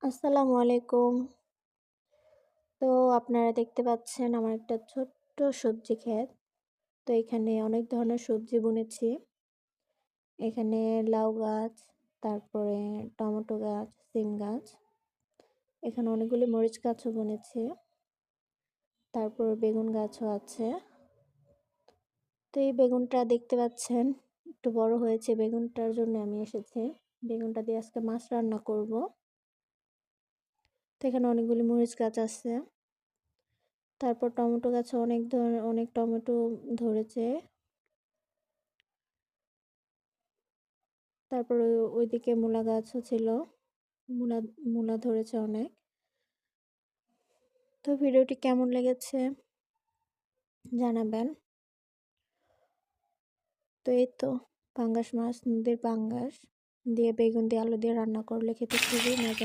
আসসালামু আলাইকুম। তো আপনারা দেখতে পাচ্ছেন আমার একটা ছোট্ট সবজি ক্ষেত। তো এখানে অনেক ধরনের সবজি বুনেছি। এখানে লাউ গাছ, তারপরে টমেটো গাছ, সিম গাছ। এখানে অনেকগুলি মরিচ গাছও বুনেছি। তারপর বেগুন গাছও আছে। তো এই বেগুনটা দেখতে পাচ্ছেন একটু বড় হয়েছে, বেগুনটার জন্য আমি এসেছি। বেগুনটা দিয়ে আজকে মাছ রান্না করব। তো এখানে অনেকগুলি মরিচ গাছ আছে। তারপর টমেটো গাছে অনেক টমেটো ধরেছে। তারপর ওইদিকে মূলা গাছও ছিল। মূলা মূলা ধরেছে অনেক। তো ভিডিওটি কেমন লেগেছে জানাবেন। তো এই তো পাঙ্গাস মাছ, নদীর পাঙ্গাস দিয়ে বেগুন দিয়ে আলু দিয়ে রান্না করলে খেতে খুবই মজা।